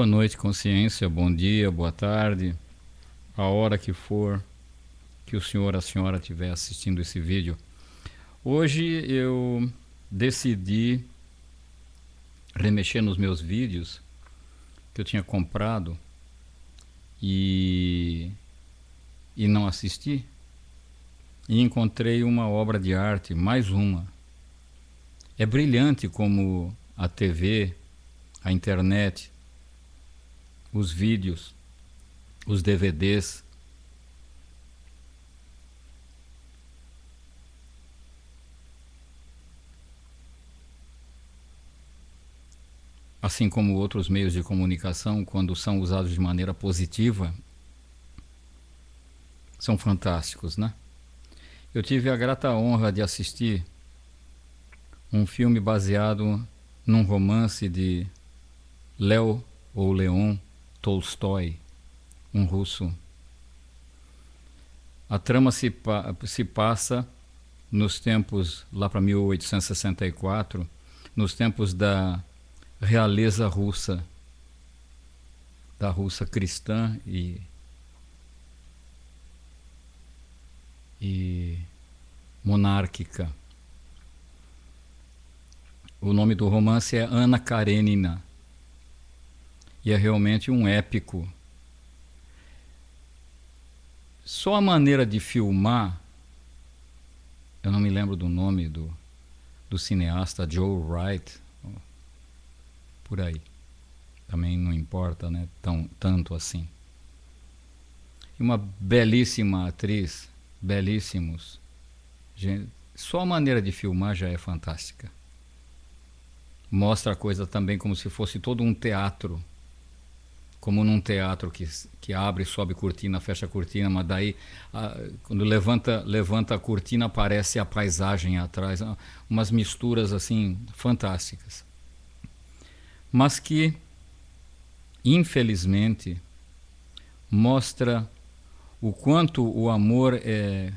Boa noite, consciência, bom dia, boa tarde, a hora que for que o senhor, a senhora estiver assistindo esse vídeo. Hoje eu decidi remexer nos meus vídeos que eu tinha comprado e não assisti, e encontrei uma obra de arte, mais uma. É brilhante como a TV, a internet, os vídeos, os DVDs, assim como outros meios de comunicação, quando são usados de maneira positiva, são fantásticos, né? Eu tive a grata honra de assistir um filme baseado num romance de Léo ou Leon Tolstói, um russo. A trama se passa nos tempos, lá para 1864, nos tempos da realeza russa, da Rússia cristã e monárquica. O nome do romance é Anna Karenina e é realmente um épico. Só a maneira de filmar, eu não me lembro do nome do cineasta, Joe Wright, por aí, também não importa, né, tanto assim. E uma belíssima atriz, belíssimos, gente, só a maneira de filmar já é fantástica. Mostra a coisa também como se fosse todo um teatro, como num teatro que abre, sobe cortina, fecha cortina, mas daí quando levanta a cortina aparece a paisagem atrás, umas misturas assim fantásticas, mas que infelizmente mostra o quanto o amor é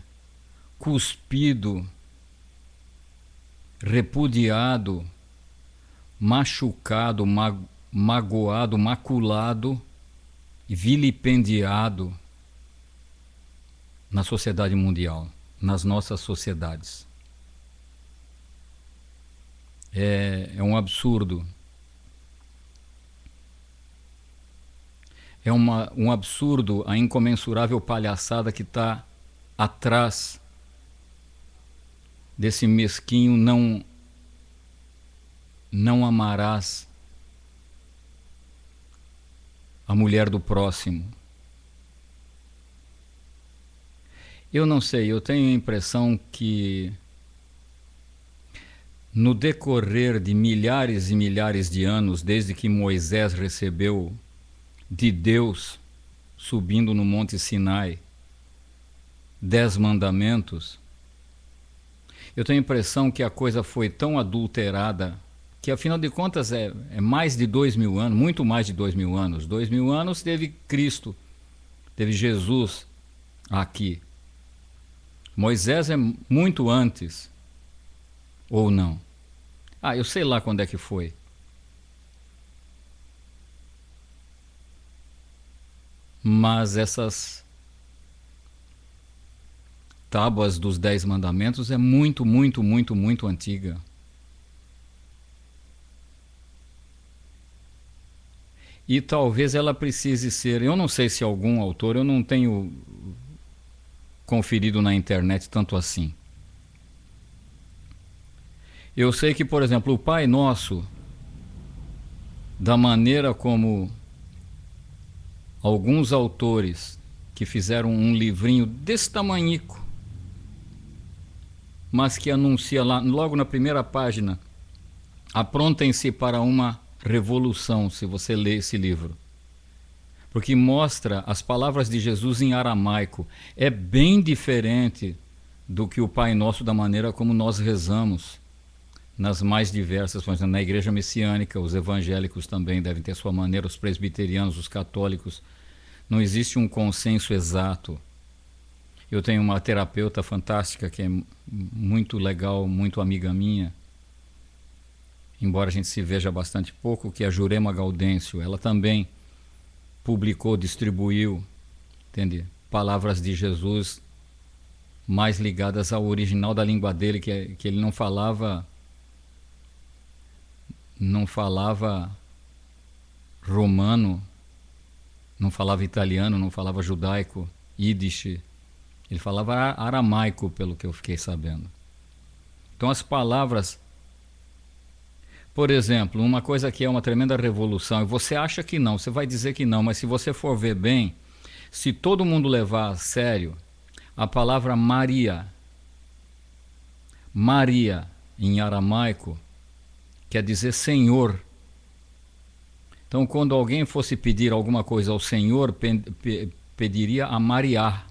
cuspido, repudiado, machucado, magoado, maculado e vilipendiado na sociedade mundial, nas nossas sociedades. É um absurdo. É um absurdo a incomensurável palhaçada que está atrás desse mesquinho não amarás a mulher do próximo. Eu não sei, eu tenho a impressão que no decorrer de milhares e milhares de anos, desde que Moisés recebeu de Deus, subindo no Monte Sinai, 10 mandamentos, eu tenho a impressão que a coisa foi tão adulterada que afinal de contas é mais de 2000 anos, muito mais de 2000 anos. 2000 anos teve Cristo, teve Jesus aqui. Moisés é muito antes, ou não? Eu sei lá quando é que foi. Mas essas tábuas dos 10 mandamentos é muito, muito, muito, muito antiga. E talvez ela precise ser, eu não sei se algum autor, eu não tenho conferido na internet tanto assim. Eu sei que, por exemplo, o Pai Nosso, da maneira como alguns autores que fizeram um livrinho desse tamanhico, mas que anuncia lá, logo na primeira página, aprontem-se para uma revolução, se você ler esse livro, porque mostra as palavras de Jesus em aramaico. É bem diferente do que o Pai Nosso, da maneira como nós rezamos nas mais diversas, por exemplo, na igreja messiânica. Os evangélicos também devem ter sua maneira, os presbiterianos, os católicos. Não existe um consenso exato. Eu tenho uma terapeuta fantástica que é muito legal, muito amiga minha, embora a gente se veja bastante pouco, que é a Jurema Gaudêncio. Ela também publicou, distribuiu, entende? Palavras de Jesus mais ligadas ao original da língua dele, que ele não falava romano, não falava italiano, não falava judaico, Yiddish. Ele falava aramaico, pelo que eu fiquei sabendo. Então as palavras... Por exemplo, uma coisa que é uma tremenda revolução, e você acha que não, você vai dizer que não, mas se você for ver bem, se todo mundo levar a sério, a palavra Maria, Maria em aramaico, quer dizer Senhor. Então, quando alguém fosse pedir alguma coisa ao Senhor, pediria a Maria,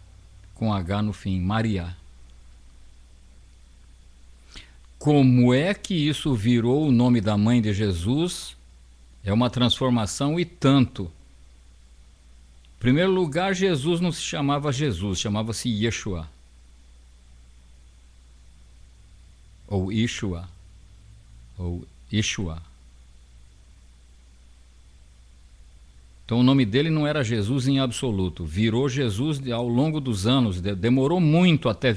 com H no fim, Maria. Como é que isso virou o nome da mãe de Jesus? É uma transformação e tanto. Em primeiro lugar, Jesus não se chamava Jesus, chamava-se Yeshua. Ou Ishua. Ou Ishua. Então o nome dele não era Jesus em absoluto. Virou Jesus ao longo dos anos. Demorou muito até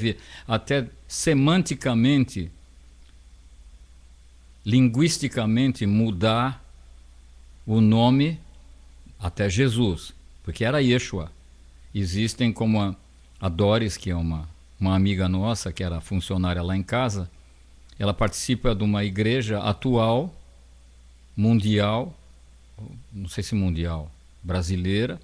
semanticamente, linguisticamente mudar o nome até Jesus. Porque era Yeshua. Existem como a Doris, que é uma amiga nossa, que era funcionária lá em casa. Ela participa de uma igreja atual, mundial, não sei se mundial, brasileira,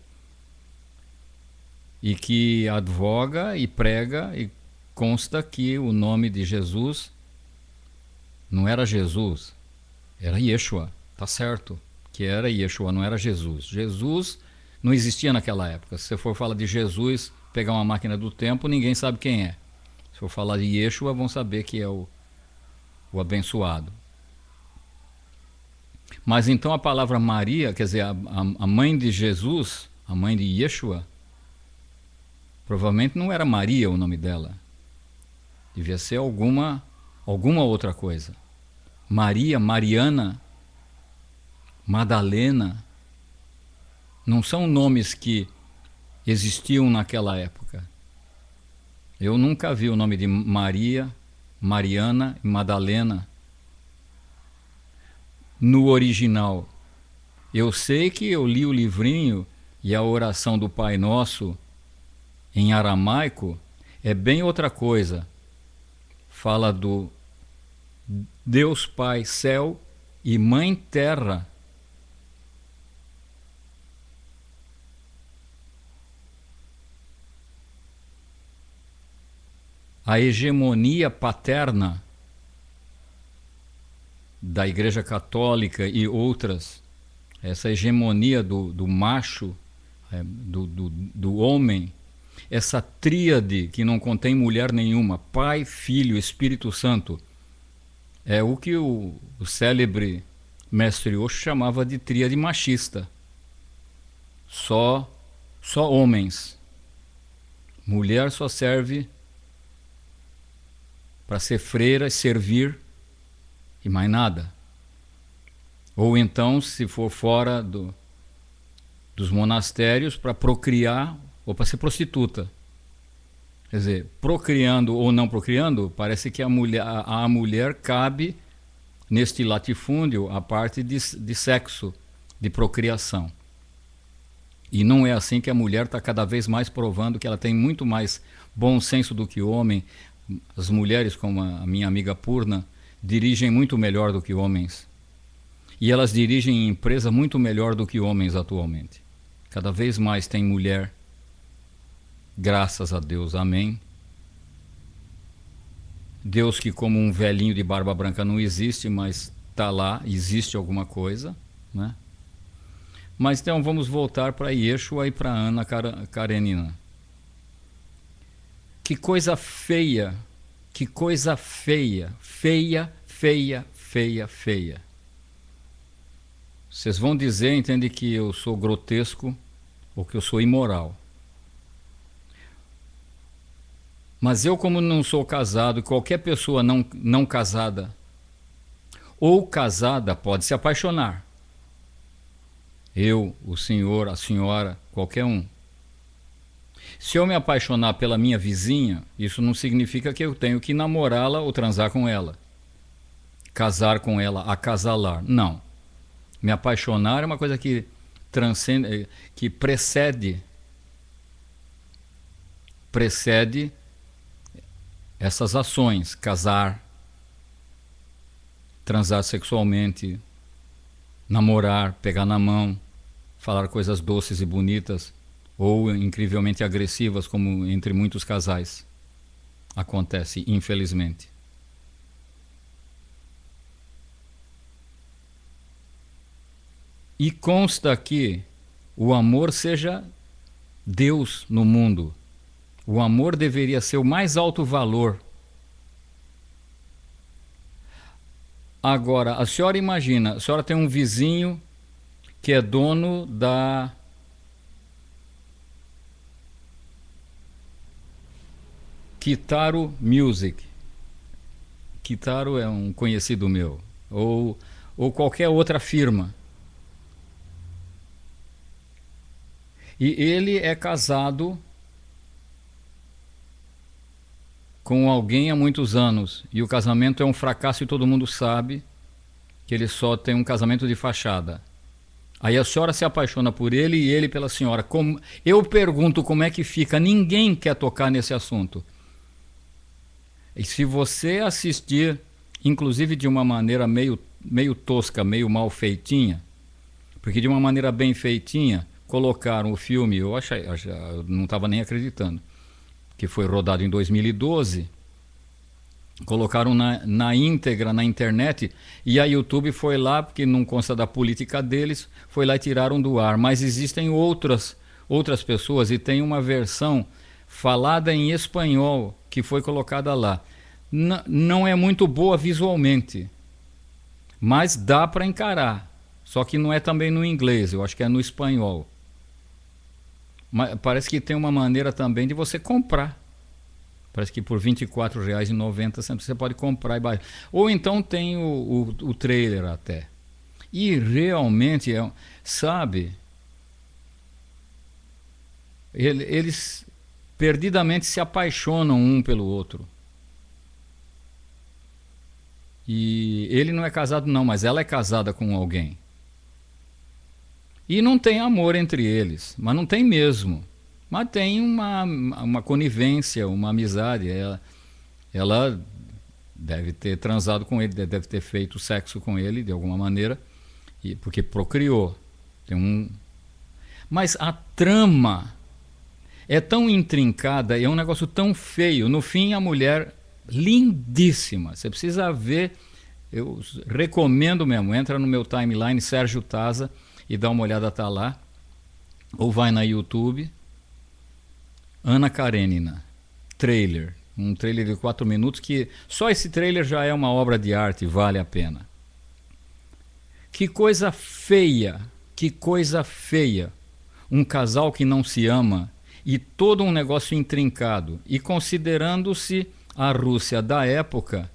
e que advoga e prega e consta que o nome de Jesus não era Jesus, era Yeshua, tá certo, que era Yeshua, não era Jesus. Jesus não existia naquela época. Se você for falar de Jesus, pegar uma máquina do tempo, ninguém sabe quem é. Se for falar de Yeshua, vão saber que é o abençoado. Mas então a palavra Maria, quer dizer, a mãe de Jesus, a mãe de Yeshua, provavelmente não era Maria o nome dela. Devia ser alguma outra coisa. Maria, Mariana, Madalena, não são nomes que existiam naquela época. Eu nunca vi o nome de Maria, Mariana e Madalena no original. Eu sei que eu li o livrinho e a oração do Pai Nosso em aramaico é bem outra coisa. Fala do Deus Pai Céu e Mãe Terra. A hegemonia paterna da Igreja Católica e outras, essa hegemonia do macho, do homem, essa tríade que não contém mulher nenhuma, Pai, Filho, Espírito Santo, é o que o célebre mestre Osho chamava de tríade machista. Só homens. Mulher só serve para ser freira, servir e mais nada. Ou então, se for fora dos monastérios, para procriar ou para ser prostituta. Quer dizer, procriando ou não procriando, parece que a mulher cabe neste latifúndio a parte de sexo, de procriação. E não é assim que a mulher está cada vez mais provando que ela tem muito mais bom senso do que o homem. As mulheres, como a minha amiga Purna, dirigem muito melhor do que homens. E elas dirigem empresa muito melhor do que homens atualmente. Cada vez mais tem mulher. Graças a Deus, amém. Deus que como um velhinho de barba branca não existe, mas está lá, existe alguma coisa, né? Mas então vamos voltar para Yeshua e para Ana Karenina. Que coisa feia, que coisa feia, feia, feia, feia, feia. Vocês vão dizer, entende, que eu sou grotesco ou que eu sou imoral. Mas eu, como não sou casado, qualquer pessoa não casada ou casada pode se apaixonar. Eu, o senhor, a senhora, qualquer um. Se eu me apaixonar pela minha vizinha, isso não significa que eu tenho que namorá-la ou transar com ela, casar com ela, acasalar. Não. Me apaixonar é uma coisa que transcende, que precede essas ações, casar, transar sexualmente, namorar, pegar na mão, falar coisas doces e bonitas ou incrivelmente agressivas, como entre muitos casais acontece, infelizmente. E consta que o amor seja Deus no mundo. O amor deveria ser o mais alto valor. Agora, a senhora imagina, a senhora tem um vizinho que é dono da Kitaro Music. Kitaro é um conhecido meu. Ou qualquer outra firma. E ele é casado com alguém há muitos anos. E o casamento é um fracasso e todo mundo sabe que ele só tem um casamento de fachada. Aí a senhora se apaixona por ele e ele pela senhora. Eu pergunto como é que fica. Ninguém quer tocar nesse assunto. E se você assistir, inclusive de uma maneira meio tosca, meio mal feitinha, porque de uma maneira bem feitinha, colocaram o filme, eu não estava nem acreditando, que foi rodado em 2012, colocaram na íntegra na internet, e a YouTube foi lá, porque não consta da política deles, foi lá e tiraram do ar. Mas existem outras pessoas, e tem uma versão falada em espanhol que foi colocada lá. Não é muito boa visualmente, mas dá para encarar. Só que não é também no inglês, eu acho que é no espanhol. Mas parece que tem uma maneira também de você comprar. Parece que por R$ 24,90 você pode comprar e baixar. Ou então tem o trailer até. E realmente, sabe, eles perdidamente se apaixonam um pelo outro. E ele não é casado não, mas ela é casada com alguém. E não tem amor entre eles, mas não tem mesmo. Mas tem uma conivência, uma amizade. Ela deve ter transado com ele, deve ter feito sexo com ele de alguma maneira, porque procriou. Mas a trama é tão intrincada, é um negócio tão feio. No fim, a mulher lindíssima. Você precisa ver, eu recomendo mesmo. Entra no meu timeline, Sérgio Taza, e dá uma olhada, tá lá. Ou vai na YouTube. Ana Karenina, trailer. Um trailer de 4 minutos que só esse trailer já é uma obra de arte, vale a pena. Que coisa feia, que coisa feia. Um casal que não se ama e todo um negócio intrincado. E considerando-se a Rússia da época,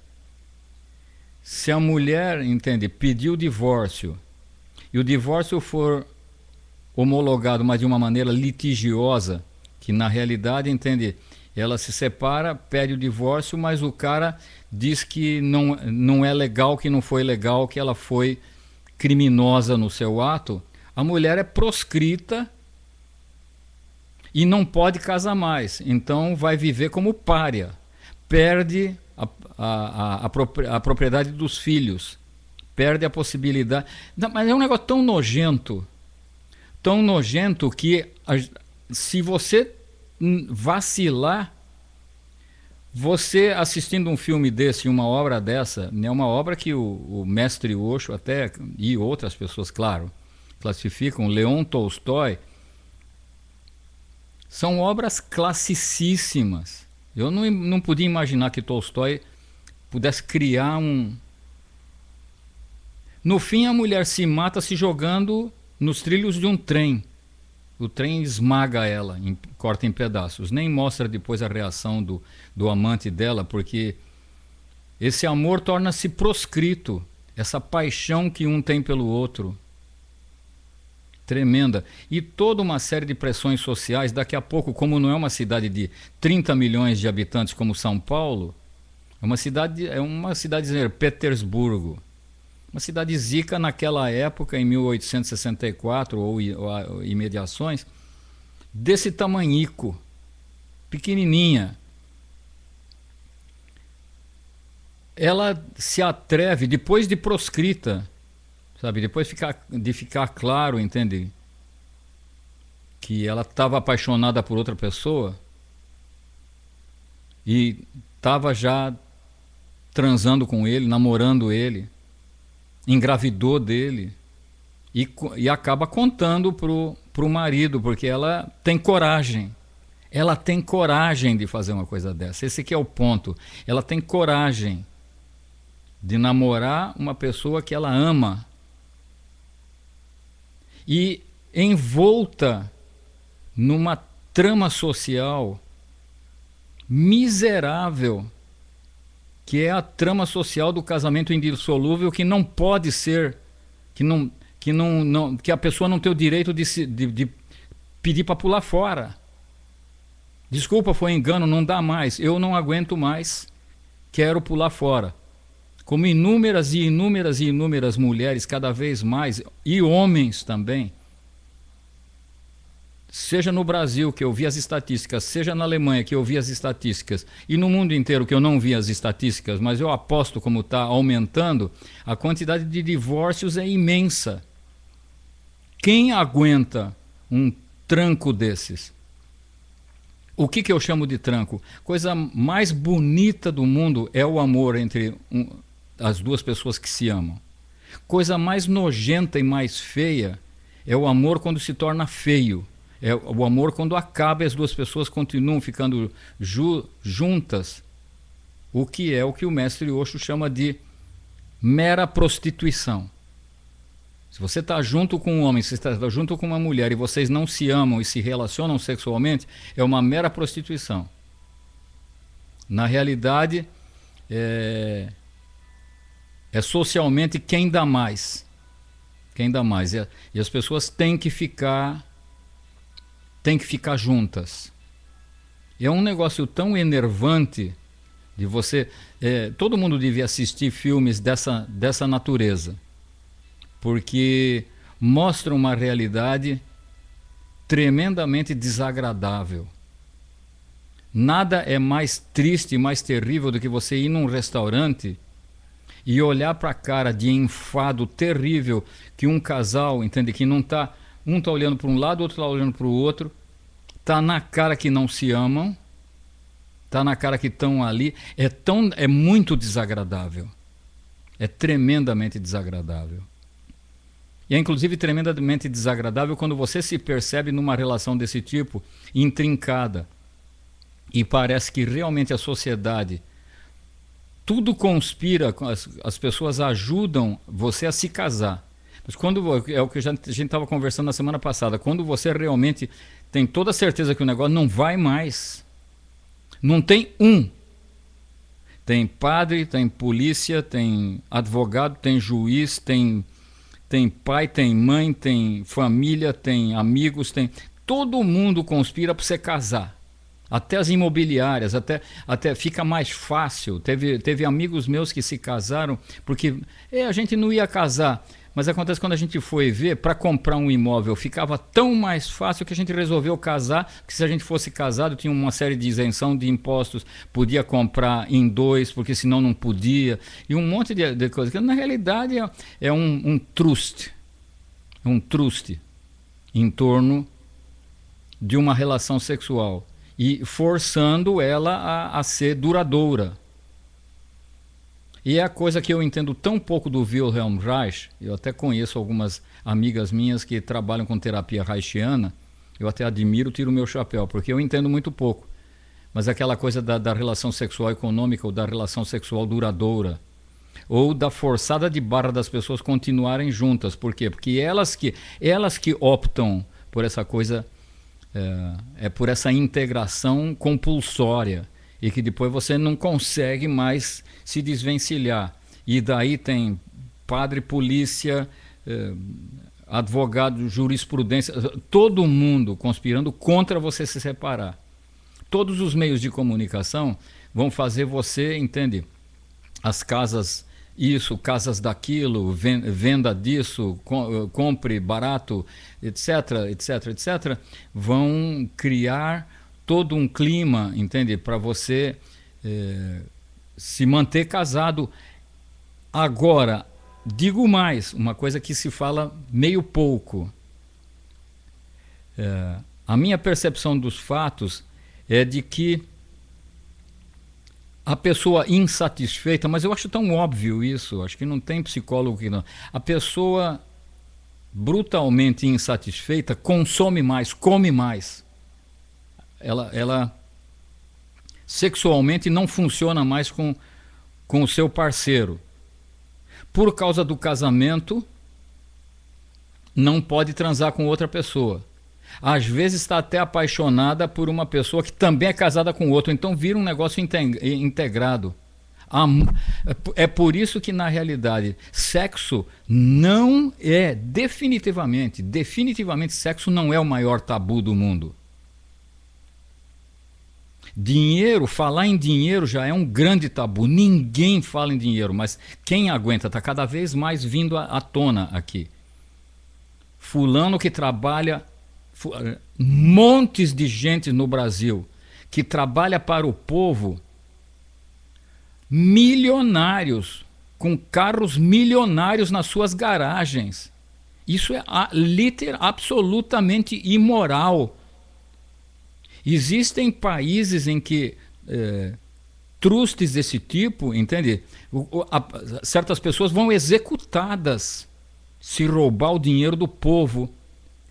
se a mulher, entende, pediu o divórcio e o divórcio for homologado, mas de uma maneira litigiosa, que na realidade, entende, ela se separa, pede o divórcio, mas o cara diz que não é legal, que não foi legal, que ela foi criminosa no seu ato, a mulher é proscrita e não pode casar mais. Então vai viver como pária. Perde a propriedade dos filhos. Perde a possibilidade. Mas é um negócio tão nojento que se você vacilar, você assistindo um filme desse, uma obra dessa, é uma obra que o mestre Osho até, e outras pessoas, claro, classificam, Leon Tolstói, são obras classicíssimas. Eu não podia imaginar que Tolstói pudesse criar um... No fim, a mulher se mata se jogando nos trilhos de um trem. O trem esmaga ela, corta em pedaços. Nem mostra depois a reação do amante dela, porque esse amor torna-se proscrito. Essa paixão que um tem pelo outro tremenda. E toda uma série de pressões sociais. Daqui a pouco, como não é uma cidade de 30 milhões de habitantes como São Paulo, é uma cidade, Petersburgo. Uma cidade zica naquela época, em 1864, ou imediações, desse tamanhico, pequenininha. Ela se atreve, depois de proscrita, sabe, depois de ficar claro, entende, que ela estava apaixonada por outra pessoa e estava já transando com ele, namorando ele, engravidou dele e acaba contando pro marido, porque ela tem coragem. Ela tem coragem de fazer uma coisa dessa. Esse que é o ponto. Ela tem coragem de namorar uma pessoa que ela ama. E envolta numa trama social miserável, que é a trama social do casamento indissolúvel, que não pode ser, que a pessoa não tem o direito de pedir para pular fora. Desculpa, foi engano, não dá mais, eu não aguento mais, quero pular fora. Como inúmeras e inúmeras e inúmeras mulheres, cada vez mais, e homens também, seja no Brasil, que eu vi as estatísticas, seja na Alemanha, que eu vi as estatísticas, e no mundo inteiro, que eu não vi as estatísticas, mas eu aposto como está aumentando, a quantidade de divórcios é imensa. Quem aguenta um tranco desses? O que eu chamo de tranco? Coisa mais bonita do mundo é o amor entre as duas pessoas que se amam. Coisa mais nojenta e mais feia é o amor quando se torna feio. É o amor quando acaba e as duas pessoas continuam ficando juntas. O que o mestre Osho chama de mera prostituição. Se você está junto com um homem, se você está junto com uma mulher e vocês não se amam e se relacionam sexualmente, é uma mera prostituição. Na realidade, é socialmente quem dá mais. Quem dá mais. E as pessoas têm que ficar juntas. É um negócio tão enervante de você... todo mundo devia assistir filmes dessa natureza, porque mostram uma realidade tremendamente desagradável. Nada é mais triste e mais terrível do que você ir num restaurante e olhar para a cara de enfado terrível que um casal, entende, que não está... Um está olhando para um lado, o outro está olhando para o outro. Está na cara que não se amam. Está na cara que estão ali. É muito desagradável. É tremendamente desagradável. E é inclusive tremendamente desagradável quando você se percebe numa relação desse tipo, intrincada. E parece que realmente a sociedade... Tudo conspira, as pessoas ajudam você a se casar. Mas é o que a gente estava conversando na semana passada, quando você realmente tem toda a certeza que o negócio não vai mais, não tem tem padre, tem polícia, tem advogado, tem juiz, tem pai, tem mãe, tem família, tem amigos, todo mundo conspira para você casar. Até as imobiliárias, até fica mais fácil. Teve amigos meus que se casaram porque a gente não ia casar. Mas acontece quando a gente foi ver, para comprar um imóvel ficava tão mais fácil que a gente resolveu casar, que se a gente fosse casado tinha uma série de isenção de impostos, podia comprar em 2, porque senão não podia, e um monte de coisas, que na realidade é um truste em torno de uma relação sexual, e forçando ela a ser duradoura. E é a coisa que eu entendo tão pouco do Wilhelm Reich. Eu até conheço algumas amigas minhas que trabalham com terapia reichiana. Eu até admiro, tiro o meu chapéu, porque eu entendo muito pouco. Mas aquela coisa da relação sexual econômica, ou da relação sexual duradoura, ou da forçada de barra das pessoas continuarem juntas. Por quê? Porque elas que optam por essa coisa, por essa integração compulsória, e que depois você não consegue mais se desvencilhar. E daí tem padre, polícia, advogado, jurisprudência, todo mundo conspirando contra você se separar. Todos os meios de comunicação vão fazer você, entende? As casas isso, casas daquilo, venda disso, compre barato, etc, etc, etc, vão criar todo um clima, entende? Para você se manter casado. Agora, digo mais, uma coisa que se fala meio pouco. A minha percepção dos fatos é de que a pessoa insatisfeita, mas eu acho tão óbvio isso, acho que não tem psicólogo que não. A pessoa brutalmente insatisfeita consome mais, come mais. Ela sexualmente não funciona mais com o seu parceiro. Por causa do casamento, não pode transar com outra pessoa. Às vezes está até apaixonada por uma pessoa que também é casada com outro, então vira um negócio integrado. É por isso que, na realidade, sexo não é, definitivamente, sexo não é o maior tabu do mundo. Dinheiro, falar em dinheiro já é um grande tabu. Ninguém fala em dinheiro, mas quem aguenta está cada vez mais vindo à tona aqui. Fulano que trabalha, montes de gente no Brasil que trabalha para o povo, milionários, com carros milionários nas suas garagens. Isso é absolutamente imoral. Existem países em que trustes desse tipo, entende? Certas pessoas vão executadas se roubar o dinheiro do povo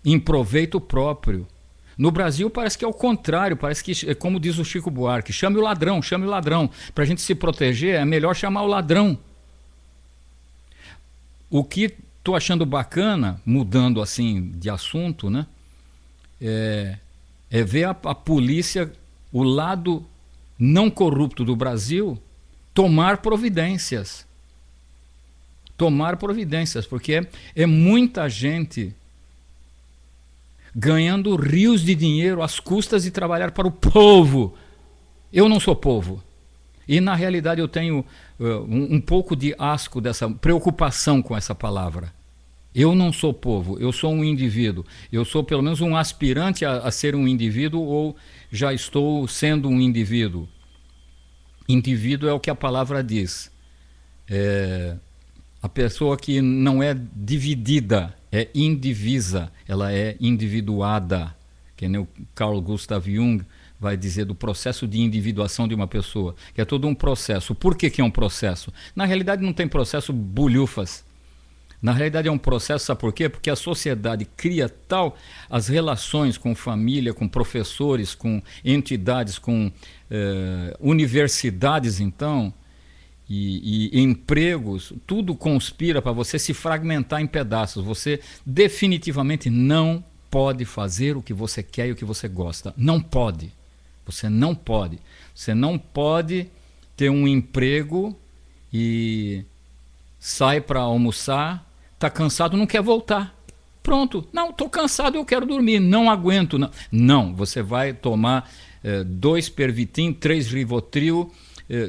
em proveito próprio. No Brasil parece que é o contrário, parece que, como diz o Chico Buarque, chame o ladrão, chame o ladrão. Para a gente se proteger é melhor chamar o ladrão. O que estou achando bacana, mudando assim de assunto, né, é ver a polícia, o lado não corrupto do Brasil, tomar providências. Tomar providências, porque é muita gente ganhando rios de dinheiro às custas de trabalhar para o povo. Eu não sou povo. E, na realidade, eu tenho um pouco de asco dessa preocupação com essa palavra. Eu não sou povo, eu sou um indivíduo. Eu sou pelo menos um aspirante a ser um indivíduo, ou já estou sendo um indivíduo. Indivíduo é o que a palavra diz. A pessoa que não é dividida, é indivisa, ela é individuada. Que nem o Carl Gustav Jung vai dizer do processo de individuação de uma pessoa, que é todo um processo. Por que é um processo? Na realidade não tem processo bolhufas. Na realidade é um processo, sabe por quê? Porque a sociedade cria tal as relações com família, com professores, com entidades, com universidades, então, e empregos, tudo conspira para você se fragmentar em pedaços. Você definitivamente não pode fazer o que você quer e o que você gosta. Não pode. Você não pode. Você não pode ter um emprego e sai para almoçar, está cansado, não quer voltar. Pronto. Não, estou cansado, eu quero dormir, não aguento. Não, você vai tomar 2 Pervitin, 3 Rivotril,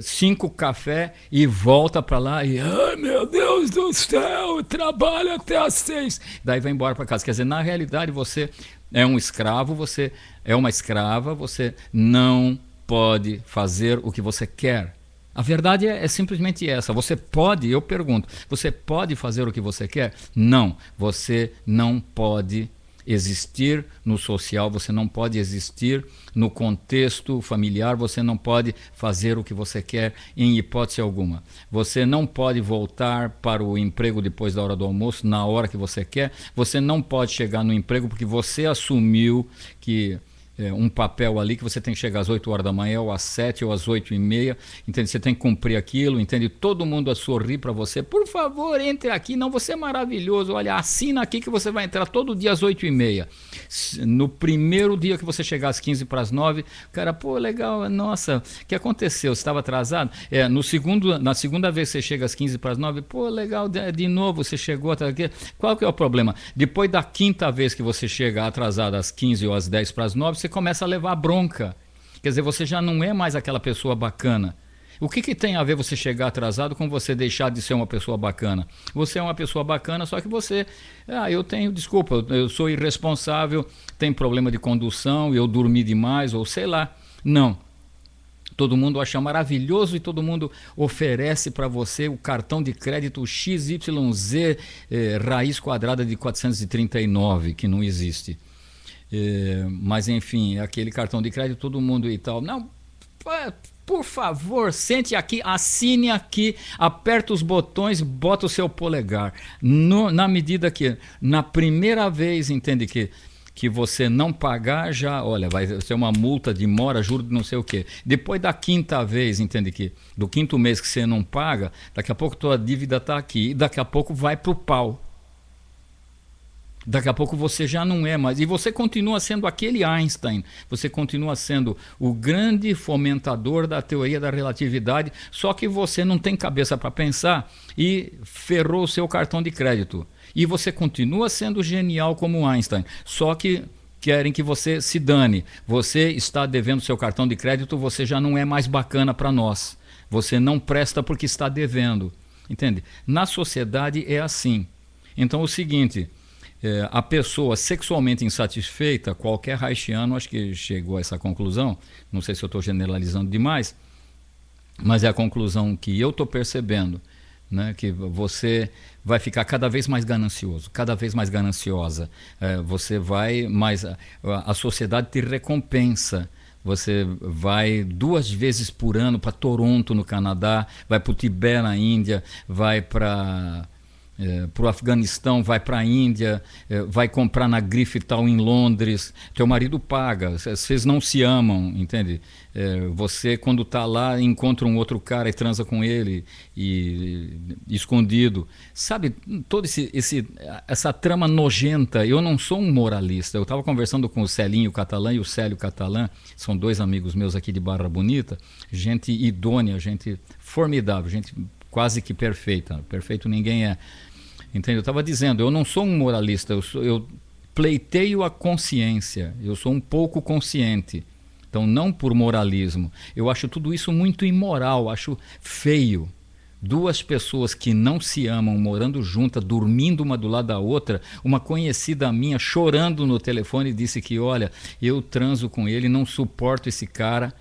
5 café e volta para lá e, ai meu Deus do céu, trabalha até às 6. Daí vai embora para casa. Quer dizer, na realidade você é um escravo, você é uma escrava, você não pode fazer o que você quer. A verdade é simplesmente essa. Você pode, eu pergunto, você pode fazer o que você quer? Não, você não pode existir no social, você não pode existir no contexto familiar, você não pode fazer o que você quer em hipótese alguma. Você não pode voltar para o emprego depois da hora do almoço, na hora que você quer. Você não pode chegar no emprego porque você assumiu que um papel ali que você tem que chegar às 8 horas da manhã, ou às 7, ou às 8h30, entende? Você tem que cumprir aquilo, entende? Todo mundo a sorrir para você. Por favor, entre aqui, não, você é maravilhoso. Olha, assina aqui que você vai entrar todo dia às 8h30. No primeiro dia que você chegar às 8h45, o cara, pô, legal, nossa, o que aconteceu? Você estava atrasado? Na segunda vez que você chega às 8h45, pô, legal, de novo você chegou atrás. Qual que é o problema? Depois da quinta vez que você chega atrasado às 15 ou às 10h49, você começa a levar bronca. Quer dizer, você já não é mais aquela pessoa bacana. O que tem a ver você chegar atrasado com você deixar de ser uma pessoa bacana? Você é uma pessoa bacana, só que você... desculpa, eu sou irresponsável, tenho problema de condução, eu dormi demais, ou sei lá. Não. Todo mundo acha maravilhoso e todo mundo oferece para você o cartão de crédito XYZ, raiz quadrada de 439, que não existe. Mas enfim, aquele cartão de crédito, todo mundo e tal. Não, por favor, sente aqui, assine aqui, aperta os botões, bota o seu polegar. Na medida que, na primeira vez, entende que você não pagar, já, olha, vai ser uma multa de mora, juro de não sei o quê. Depois da quinta vez, entende que do quinto mês que você não paga, daqui a pouco tua dívida está aqui e daqui a pouco vai pro pau. Daqui a pouco você já não é mais. E você continua sendo aquele Einstein. Você continua sendo o grande fomentador da teoria da relatividade, só que você não tem cabeça para pensar e ferrou o seu cartão de crédito. E você continua sendo genial como Einstein, só que querem que você se dane. Você está devendo seu cartão de crédito, você já não é mais bacana para nós. Você não presta porque está devendo. Entende? Na sociedade é assim. Então é o seguinte... a pessoa sexualmente insatisfeita, qualquer haitiano acho que chegou a essa conclusão, não sei se eu estou generalizando demais, mas é a conclusão que eu estou percebendo, né, que você vai ficar cada vez mais ganancioso, cada vez mais gananciosa, você vai mais, a sociedade te recompensa. Você vai 2 vezes por ano para Toronto, no Canadá, vai para o Tibete, na Índia, vai para o Afeganistão, vai para a Índia, vai comprar na grife tal em Londres, teu marido paga, vocês não se amam, entende? Você quando está lá encontra um outro cara e transa com ele escondido, sabe, toda essa trama nojenta. Eu não sou um moralista, eu estava conversando com o Celinho Catalã e o Célio Catalã, são 2 amigos meus aqui de Barra Bonita, gente idônea, gente formidável, gente quase que perfeita, perfeito ninguém é. Entende? Eu estava dizendo, eu não sou um moralista, eu pleiteio a consciência, eu sou um pouco consciente. Então, não por moralismo. Eu acho tudo isso muito imoral, acho feio. 2 pessoas que não se amam, morando juntas, dormindo uma do lado da outra. Uma conhecida minha chorando no telefone disse que, olha, eu transo com ele, não suporto esse cara,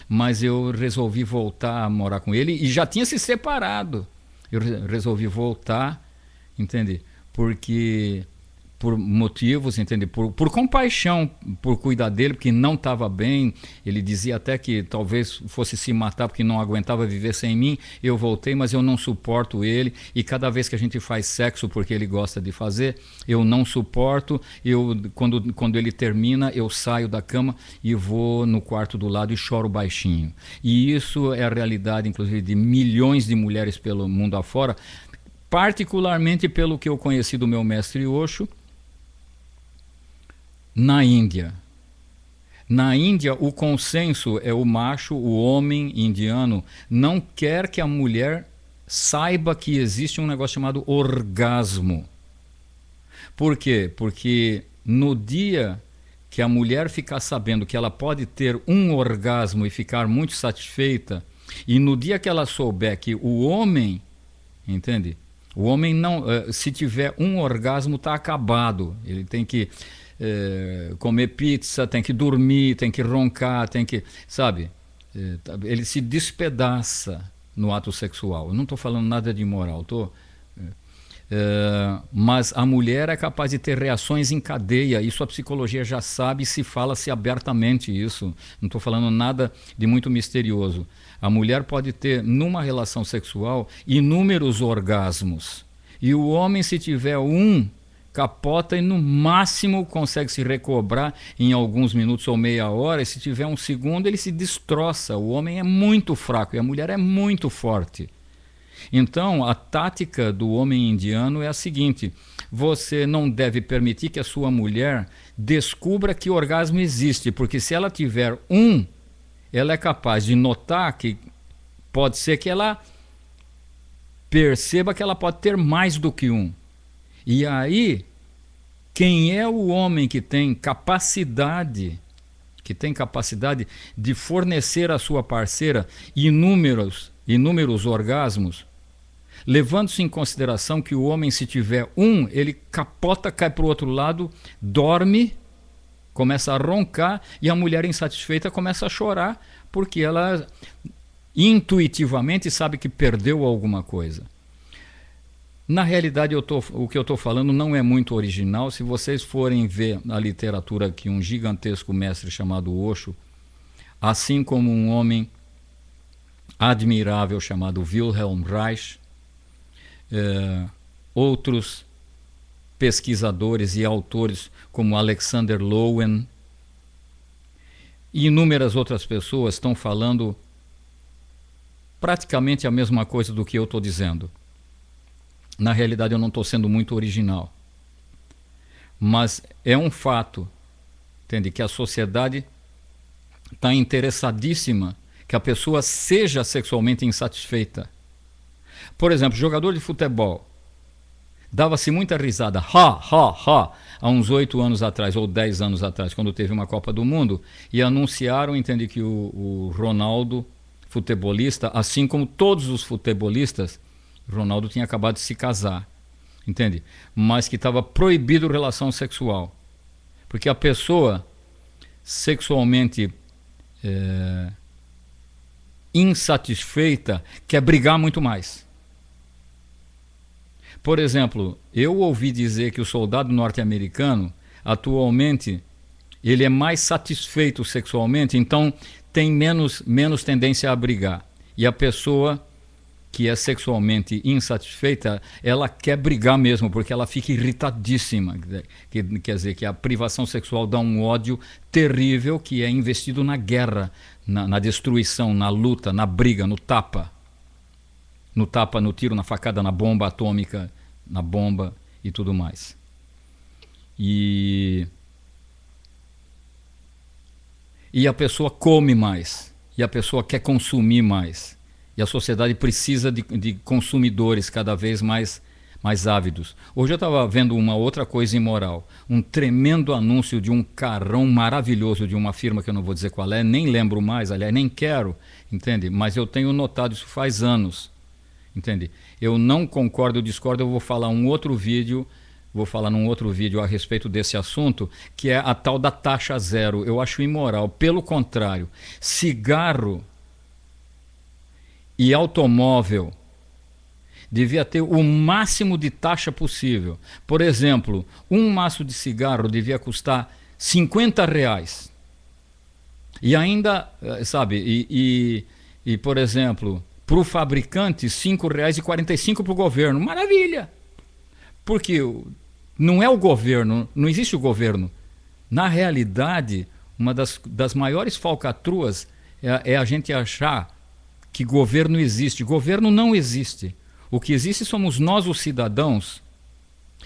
mas eu resolvi voltar a morar com ele e já tinha se separado. Eu resolvi voltar, entende? Porque por motivos, entende? Por compaixão, por cuidar dele, porque não estava bem. Ele dizia até que talvez fosse se matar porque não aguentava viver sem mim. Eu voltei, mas eu não suporto ele. E cada vez que a gente faz sexo, porque ele gosta de fazer, eu não suporto. Quando ele termina, eu saio da cama e vou no quarto do lado e choro baixinho. E isso é a realidade, inclusive, de milhões de mulheres pelo mundo afora, particularmente pelo que eu conheci do meu mestre Osho, na Índia. Na Índia, o consenso é o macho, o homem indiano, não quer que a mulher saiba que existe um negócio chamado orgasmo. Por quê? Porque no dia que a mulher ficar sabendo que ela pode ter um orgasmo e ficar muito satisfeita, e no dia que ela souber que o homem, entende? O homem não, se tiver um orgasmo, está acabado. Ele tem que comer pizza, tem que dormir, tem que roncar, tem que, sabe? Ele se despedaça no ato sexual. Eu não estou falando nada de imoral, mas a mulher é capaz de ter reações em cadeia. Isso a psicologia já sabe, se fala-se abertamente isso. Não estou falando nada de muito misterioso. A mulher pode ter, numa relação sexual, inúmeros orgasmos. E o homem, se tiver um, capota e no máximo consegue se recobrar em alguns minutos ou meia hora, e se tiver um segundo ele se destroça. O homem é muito fraco e a mulher é muito forte. Então a tática do homem indiano é a seguinte: você não deve permitir que a sua mulher descubra que o orgasmo existe, porque se ela tiver um, ela é capaz de notar que pode ser que ela perceba que ela pode ter mais do que um. E aí, quem é o homem que tem capacidade de fornecer à sua parceira inúmeros orgasmos, levando-se em consideração que o homem, se tiver um, ele capota, cai para o outro lado, dorme, começa a roncar, e a mulher insatisfeita começa a chorar, porque ela intuitivamente sabe que perdeu alguma coisa. Na realidade, o que eu estou falando não é muito original. Se vocês forem ver na literatura que um gigantesco mestre chamado Osho, assim como um homem admirável chamado Wilhelm Reich, outros pesquisadores e autores como Alexander Lowen e inúmeras outras pessoas estão falando praticamente a mesma coisa do que eu estou dizendo. Na realidade, eu não estou sendo muito original, mas é um fato, entende, que a sociedade está interessadíssima que a pessoa seja sexualmente insatisfeita. Por exemplo, jogador de futebol, dava-se muita risada, há uns 8 anos atrás, ou 10 anos atrás, quando teve uma Copa do Mundo, e anunciaram, entende, que o Ronaldo, futebolista, assim como todos os futebolistas, Ronaldo tinha acabado de se casar, entende? Mas que estava proibido relação sexual. Porque a pessoa sexualmente insatisfeita quer brigar muito mais. Por exemplo, eu ouvi dizer que o soldado norte-americano, atualmente, ele é mais satisfeito sexualmente, então tem menos tendência a brigar. E a pessoa que é sexualmente insatisfeita, ela quer brigar mesmo, porque ela fica irritadíssima. Quer dizer, que a privação sexual dá um ódio terrível que é investido na guerra, na destruição, na luta, na briga, no tapa. No tapa, no tiro, na facada, na bomba atômica, na bomba e tudo mais. E a pessoa come mais, e a pessoa quer consumir mais. E a sociedade precisa de consumidores cada vez mais ávidos. Hoje eu estava vendo uma outra coisa imoral. Um tremendo anúncio de um carrão maravilhoso de uma firma que eu não vou dizer qual é, nem lembro mais, aliás, nem quero, entende? Mas eu tenho notado isso faz anos, entende? Eu não concordo, eu discordo, eu vou falar num outro vídeo a respeito desse assunto, que é a tal da taxa zero. Eu acho imoral. Pelo contrário, cigarro e automóvel devia ter o máximo de taxa possível. Por exemplo, um maço de cigarro devia custar R$ 50. E ainda, sabe, e por exemplo, para o fabricante, R$ 5,45 para o governo. Maravilha! Porque não é o governo, não existe o governo. Na realidade, uma das maiores falcatruas é a gente achar que governo existe. Governo não existe. O que existe somos nós, os cidadãos,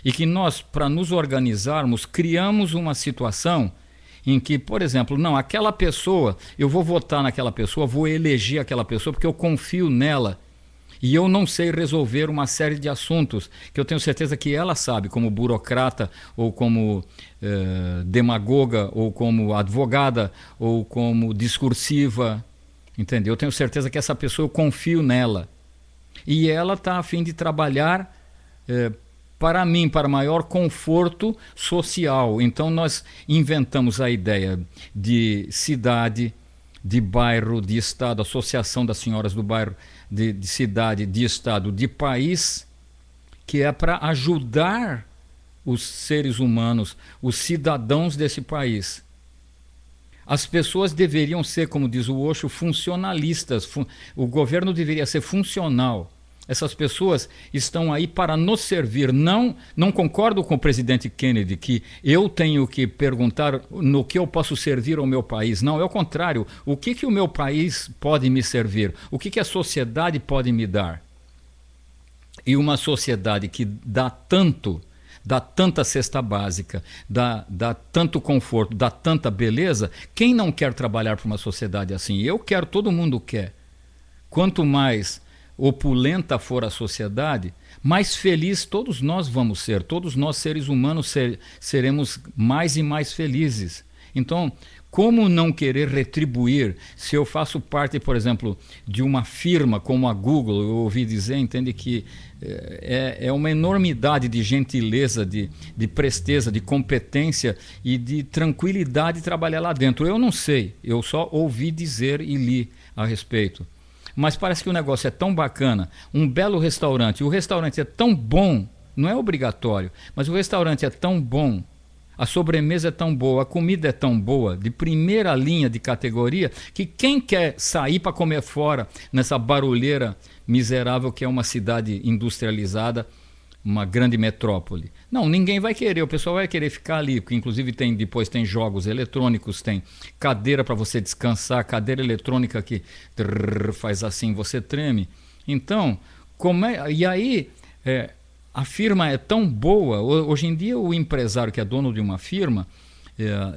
e que nós, para nos organizarmos, criamos uma situação em que, por exemplo, não, aquela pessoa, eu vou votar naquela pessoa, vou eleger aquela pessoa porque eu confio nela e eu não sei resolver uma série de assuntos que eu tenho certeza que ela sabe, como burocrata, ou como demagoga, ou como advogada, ou como discursiva. Entendeu? Eu tenho certeza que essa pessoa, eu confio nela. E ela está a fim de trabalhar para mim, para maior conforto social. Então nós inventamos a ideia de cidade, de bairro, de estado, associação das senhoras do bairro, de cidade, de estado, de país, que é para ajudar os seres humanos, os cidadãos desse país. As pessoas deveriam ser, como diz o Osho, funcionalistas. O governo deveria ser funcional. Essas pessoas estão aí para nos servir. Não concordo com o presidente Kennedy que eu tenho que perguntar no que eu posso servir ao meu país. Não, é o contrário. O que o meu país pode me servir? O que a sociedade pode me dar? E uma sociedade que dá tanto, dá tanta cesta básica, dá tanto conforto, dá tanta beleza, quem não quer trabalhar para uma sociedade assim? Eu quero, todo mundo quer. Quanto mais opulenta for a sociedade, mais feliz todos nós vamos ser, todos nós seres humanos seremos mais e mais felizes. Então, como não querer retribuir se eu faço parte, por exemplo, de uma firma como a Google? Eu ouvi dizer, entende, que é uma enormidade de gentileza, de presteza, de competência e de tranquilidade trabalhar lá dentro. Eu não sei, eu só ouvi dizer e li a respeito. Mas parece que o negócio é tão bacana, um belo restaurante, o restaurante é tão bom, não é obrigatório, mas o restaurante é tão bom, a sobremesa é tão boa, a comida é tão boa, de primeira linha de categoria, que quem quer sair para comer fora nessa barulheira miserável que é uma cidade industrializada, uma grande metrópole? Não, ninguém vai querer, o pessoal vai querer ficar ali, porque inclusive depois tem jogos eletrônicos, tem cadeira para você descansar, cadeira eletrônica que faz assim, você treme. Então, e aí a firma é tão boa, hoje em dia o empresário que é dono de uma firma,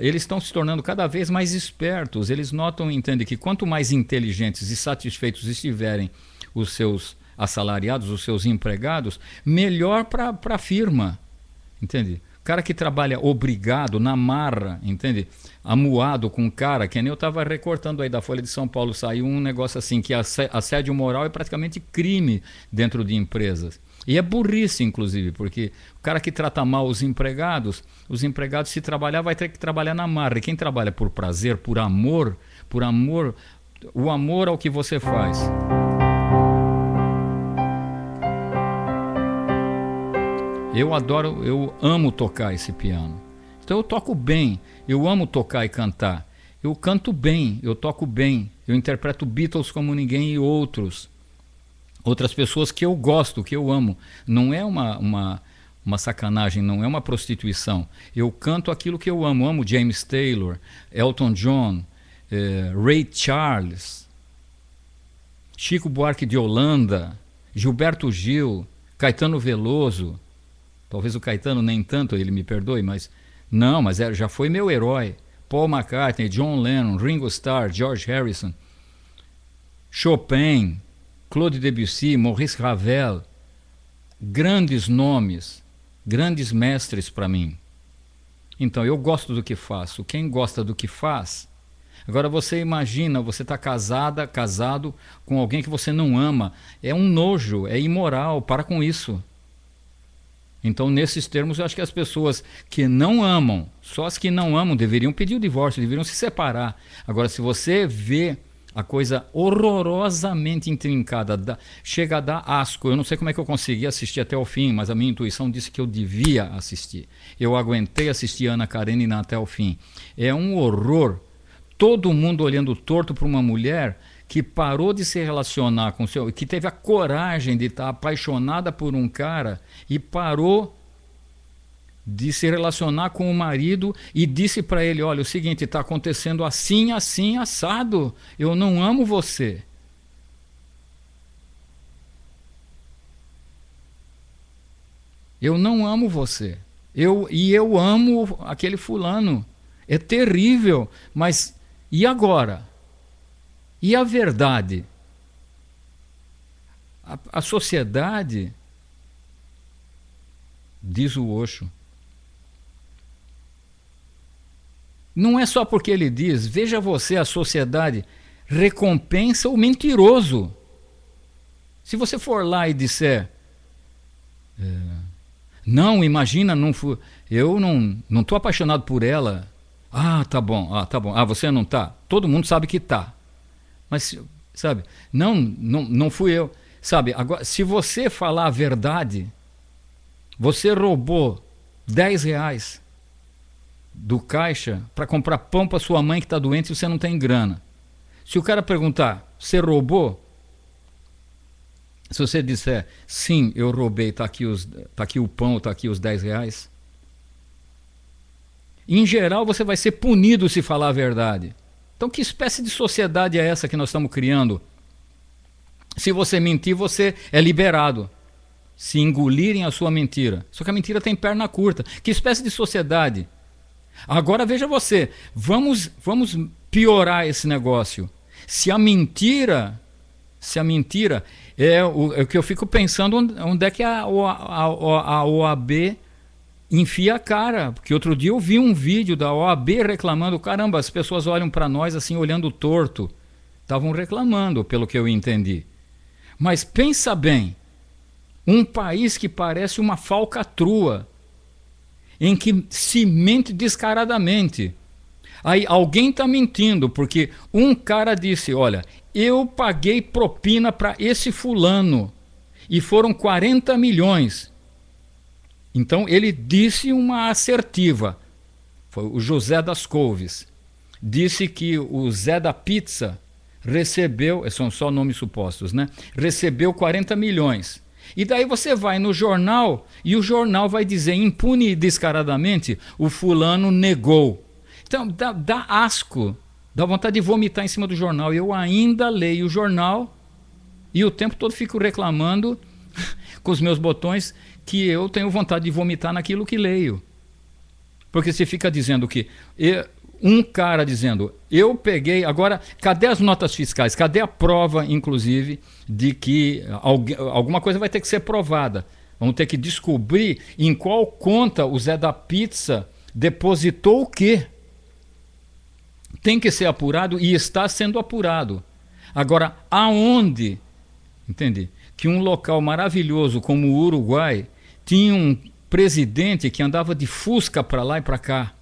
eles estão se tornando cada vez mais espertos, eles notam e entendem que quanto mais inteligentes e satisfeitos estiverem os seus assalariados, os seus empregados, melhor para a firma, entende? O cara que trabalha obrigado, na marra, entende? Amuado com o cara, que nem eu estava recortando aí da Folha de São Paulo, saiu um negócio assim, que assédio moral é praticamente crime dentro de empresas. E é burrice, inclusive, porque o cara que trata mal os empregados, se trabalhar, vai ter que trabalhar na marra. E quem trabalha por prazer, por amor, o amor ao que você faz. Eu amo tocar esse piano. Então eu toco bem, eu amo tocar e cantar. Eu canto bem, eu toco bem, eu interpreto Beatles como ninguém e outras pessoas que eu gosto, que eu amo. Não é uma sacanagem, não é uma prostituição. Eu canto aquilo que eu amo. Amo James Taylor, Elton John, Ray Charles, Chico Buarque de Holanda, Gilberto Gil, Caetano Veloso. Talvez o Caetano nem tanto, ele me perdoe, mas não, mas já foi meu herói. Paul McCartney, John Lennon, Ringo Starr, George Harrison, Chopin, Claude Debussy, Maurice Ravel, grandes nomes, grandes mestres para mim. Então, eu gosto do que faço. Quem gosta do que faz... Agora você imagina, você está casado com alguém que você não ama. É um nojo, é imoral, para com isso. Então, nesses termos, eu acho que as pessoas que não amam, só as que não amam, deveriam pedir o divórcio, deveriam se separar. Agora, se você vê a coisa horrorosamente intrincada, chega a dar asco. Eu não sei como é que eu consegui assistir até o fim, mas a minha intuição disse que eu devia assistir. Eu aguentei assistir Ana Karenina até o fim. É um horror. Todo mundo olhando torto para uma mulher que parou de se relacionar com o seu... que teve a coragem de estar apaixonada por um cara e parou de se relacionar com o marido e disse para ele, olha, o seguinte, está acontecendo assim, assim, assado. Eu não amo você. Eu não amo você. Eu amo aquele fulano. É terrível, mas e agora? E a verdade? A sociedade, diz o Osho, não é só porque ele diz, veja você, a sociedade recompensa o mentiroso. Se você for lá e disser, não, imagina, eu não estou apaixonado por ela. Ah, tá bom, tá bom. Ah, você não tá? Todo mundo sabe que tá. Mas, sabe, não fui eu. Sabe, agora, se você falar a verdade, você roubou R$10 do caixa para comprar pão para sua mãe que está doente e você não tem grana. Se o cara perguntar, você roubou? Se você disser, sim, eu roubei, tá aqui o pão, tá aqui os 10 reais, em geral você vai ser punido se falar a verdade. Então que espécie de sociedade é essa que nós estamos criando? Se você mentir, você é liberado. Se engolirem a sua mentira. Só que a mentira tem perna curta. Que espécie de sociedade? Agora veja você, vamos piorar esse negócio. Se a mentira é o que eu fico pensando, onde é que a OAB enfia a cara. Porque outro dia eu vi um vídeo da OAB reclamando, caramba, as pessoas olham para nós assim, olhando torto. Estavam reclamando, pelo que eu entendi. Mas pensa bem, um país que parece uma falcatrua, em que se mente descaradamente. Aí alguém está mentindo, porque um cara disse, olha, eu paguei propina para esse fulano, e foram 40 milhões. Então ele disse uma assertiva, foi o José das Couves, disse que o Zé da Pizza recebeu, são só nomes supostos, né? Recebeu 40 milhões. E daí você vai no jornal e o jornal vai dizer impune e descaradamente, o fulano negou. Então dá asco, dá vontade de vomitar em cima do jornal. Eu ainda leio o jornal e o tempo todo fico reclamando com os meus botões que eu tenho vontade de vomitar naquilo que leio. Porque você fica dizendo que... Um cara dizendo, eu peguei, agora, cadê as notas fiscais? Cadê a prova, inclusive, de que alguma coisa vai ter que ser provada? Vamos ter que descobrir em qual conta o Zé da Pizza depositou o quê? Tem que ser apurado e está sendo apurado. Agora, aonde, entende? Que um local maravilhoso como o Uruguai tinha um presidente que andava de Fusca para lá e para cá.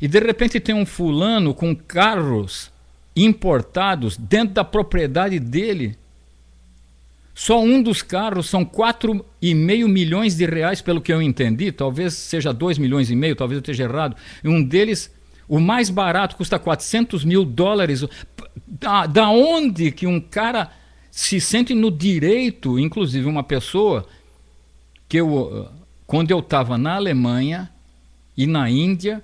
E de repente tem um fulano com carros importados dentro da propriedade dele. Só um dos carros são 4,5 milhões de reais, pelo que eu entendi. Talvez seja 2,5 milhões, talvez eu esteja errado. E um deles, o mais barato, custa 400 mil dólares. Da onde que um cara se sente no direito, inclusive uma pessoa, que quando eu estava na Alemanha e na Índia,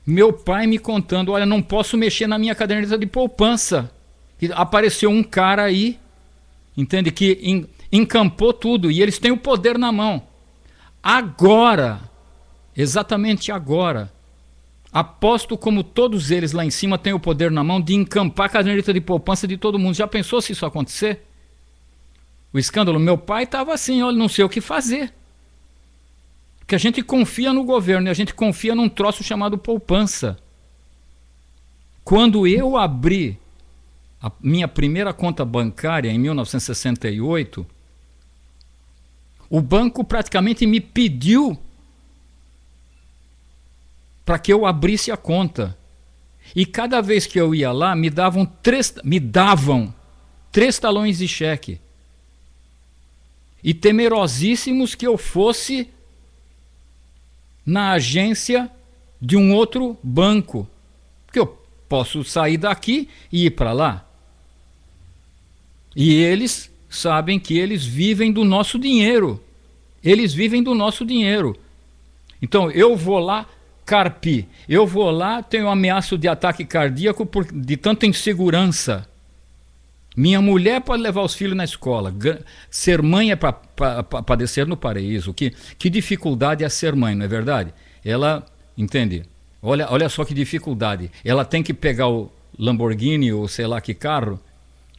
meu pai me contando, olha, não posso mexer na minha caderneta de poupança. E apareceu um cara aí, entende, que encampou tudo, e eles têm o poder na mão. Agora, exatamente agora, aposto como todos eles lá em cima têm o poder na mão de encampar a caderneta de poupança de todo mundo. Já pensou se isso acontecer? O escândalo, meu pai estava assim, olha, não sei o que fazer. Que a gente confia no governo e a gente confia num troço chamado poupança. Quando eu abri a minha primeira conta bancária em 1968, o banco praticamente me pediu para que eu abrisse a conta. E cada vez que eu ia lá, me davam três talões de cheque. E temerosíssimos que eu fosse na agência de um outro banco, porque eu posso sair daqui e ir para lá. E eles sabem que eles vivem do nosso dinheiro. Eles vivem do nosso dinheiro. Então eu vou lá carpir, eu vou lá, tenho ameaça de ataque cardíaco de tanta insegurança. Minha mulher pode levar os filhos na escola. Ser mãe é para padecer no paraíso. Que dificuldade é ser mãe, não é verdade? Ela, entende? Olha só que dificuldade. Ela tem que pegar o Lamborghini ou sei lá que carro,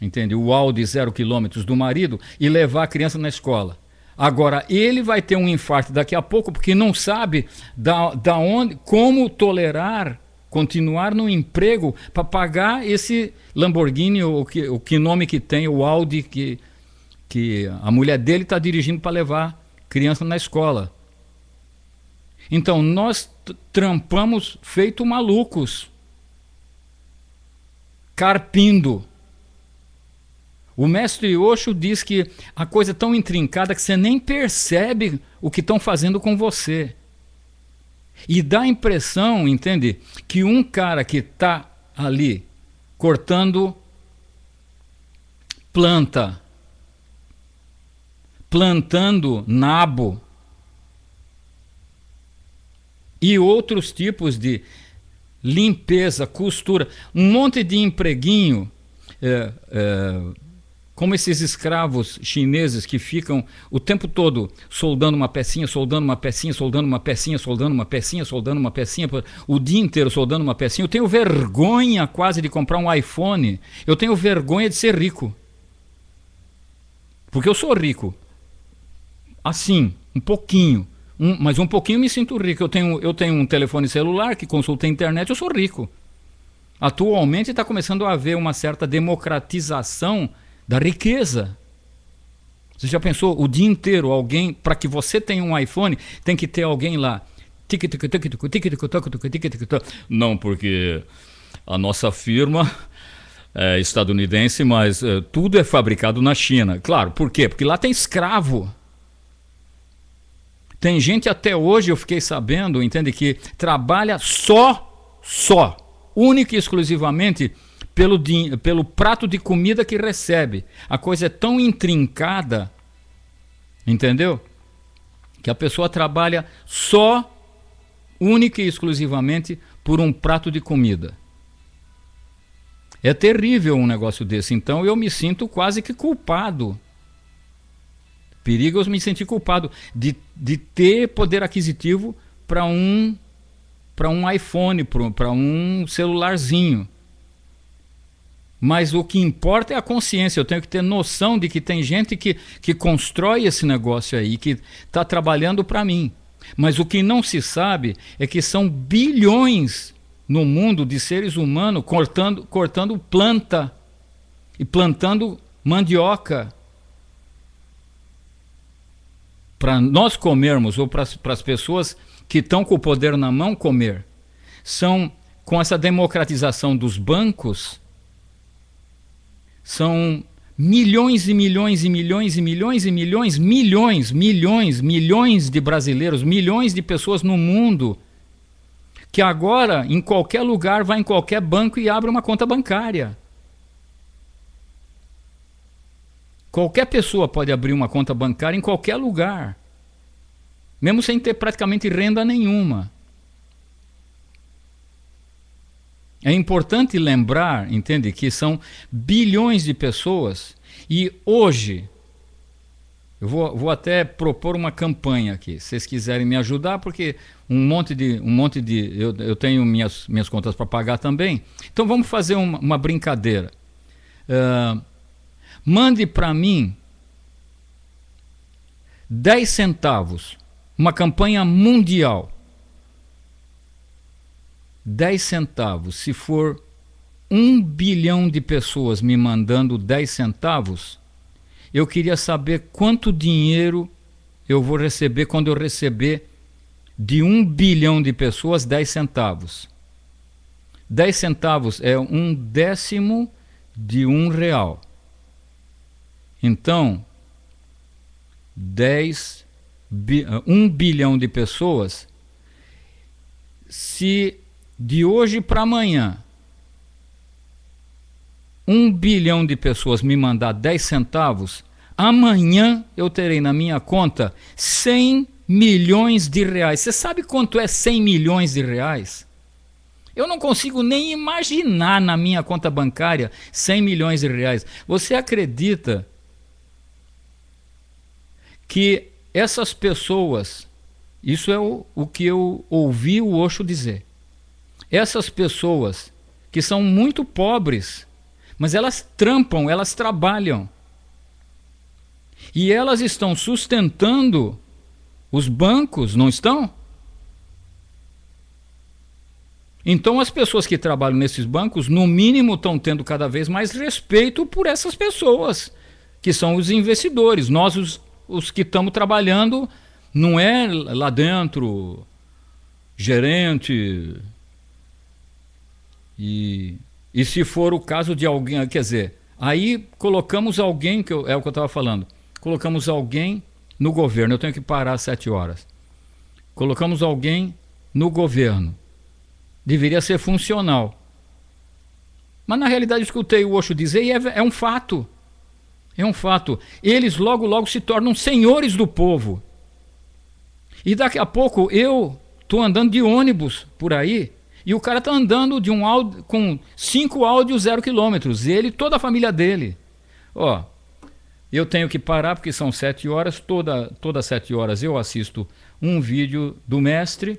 entende? O Audi 0 km do marido e levar a criança na escola. Agora, ele vai ter um infarto daqui a pouco porque não sabe da onde, como tolerar, continuar no emprego para pagar esse Lamborghini, o que nome que tem, o Audi que a mulher dele está dirigindo para levar criança na escola. Então nós trampamos feito malucos, carpindo. O mestre Osho diz que a coisa é tão intrincada que você nem percebe o que estão fazendo com você. E dá a impressão, entende, que um cara que está ali cortando plantando nabo e outros tipos de limpeza, costura, um monte de empreguinho, como esses escravos chineses que ficam o tempo todo soldando uma pecinha, soldando uma pecinha, soldando uma pecinha, soldando uma pecinha, soldando uma pecinha, o dia inteiro soldando uma pecinha. Eu tenho vergonha quase de comprar um iPhone, eu tenho vergonha de ser rico, porque eu sou rico, assim, um pouquinho. Mas um pouquinho me sinto rico. Eu tenho um telefone celular que consulta a internet, eu sou rico. Atualmente está começando a haver uma certa democratização da riqueza. Você já pensou o dia inteiro alguém, para que você tenha um iPhone, tem que ter alguém lá. Não, porque a nossa firma é estadunidense, mas tudo é fabricado na China. Claro, por quê? Porque lá tem escravo. Tem gente até hoje, eu fiquei sabendo, entende, que trabalha única e exclusivamente pelo prato de comida que recebe. A coisa é tão intrincada, entendeu? Que a pessoa trabalha única e exclusivamente por um prato de comida. É terrível um negócio desse, então eu me sinto quase que culpado. Perigo eu me sentir culpado de ter poder aquisitivo para um iPhone, para um celularzinho. Mas o que importa é a consciência. Eu tenho que ter noção de que tem gente que constrói esse negócio aí, que está trabalhando para mim. Mas o que não se sabe é que são bilhões no mundo de seres humanos cortando planta e plantando mandioca para nós comermos, ou para as pessoas que estão com o poder na mão comer. Com essa democratização dos bancos, são milhões e milhões e milhões e milhões e milhões de brasileiros, milhões de pessoas no mundo, que agora, em qualquer lugar, vai em qualquer banco e abre uma conta bancária. Qualquer pessoa pode abrir uma conta bancária em qualquer lugar, mesmo sem ter praticamente renda nenhuma. É importante lembrar, entende, que são bilhões de pessoas e hoje, eu vou até propor uma campanha aqui, se vocês quiserem me ajudar, porque eu tenho minhas contas para pagar também, então vamos fazer uma brincadeira. Mande para mim 10 centavos, uma campanha mundial. 10 centavos, se for 1 bilhão de pessoas me mandando 10 centavos, eu queria saber quanto dinheiro eu vou receber quando eu receber de 1 bilhão de pessoas 10 centavos. 10 centavos é 1/10 de R$1. Então, 1 bilhão de pessoas, se de hoje para amanhã 1 bilhão de pessoas me mandar 10 centavos, amanhã eu terei na minha conta 100 milhões de reais. Você sabe quanto é 100 milhões de reais? Eu não consigo nem imaginar na minha conta bancária 100 milhões de reais. Você acredita que essas pessoas, isso é o que eu ouvi o Osho dizer, essas pessoas que são muito pobres, mas elas trampam, elas trabalham, e elas estão sustentando os bancos, não estão? Então as pessoas que trabalham nesses bancos, no mínimo, estão tendo cada vez mais respeito por essas pessoas, que são os investidores. Nós, os que estamos trabalhando, não é lá dentro, gerente, e se for o caso de alguém, quer dizer, aí colocamos alguém, é o que eu estava falando, colocamos alguém no governo, eu tenho que parar às 7 horas, colocamos alguém no governo, deveria ser funcional, mas na realidade eu escutei o Osho dizer, e é um fato, É um fato. Eles logo, logo se tornam senhores do povo. E daqui a pouco eu tô andando de ônibus por aí e o cara tá andando de um áudio com 5 áudios 0 km. Ele e toda a família dele. Ó, eu tenho que parar porque são 7 horas. Todas 7 horas eu assisto um vídeo do mestre.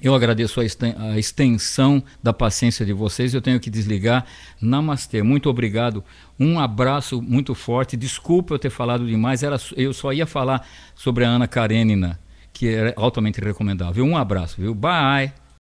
Eu agradeço a extensão da paciência de vocês. Eu tenho que desligar. Namastê. Muito obrigado. Um abraço muito forte. Desculpa eu ter falado demais. Eu só ia falar sobre a Ana Karenina, que é altamente recomendável. Um abraço, viu? Bye!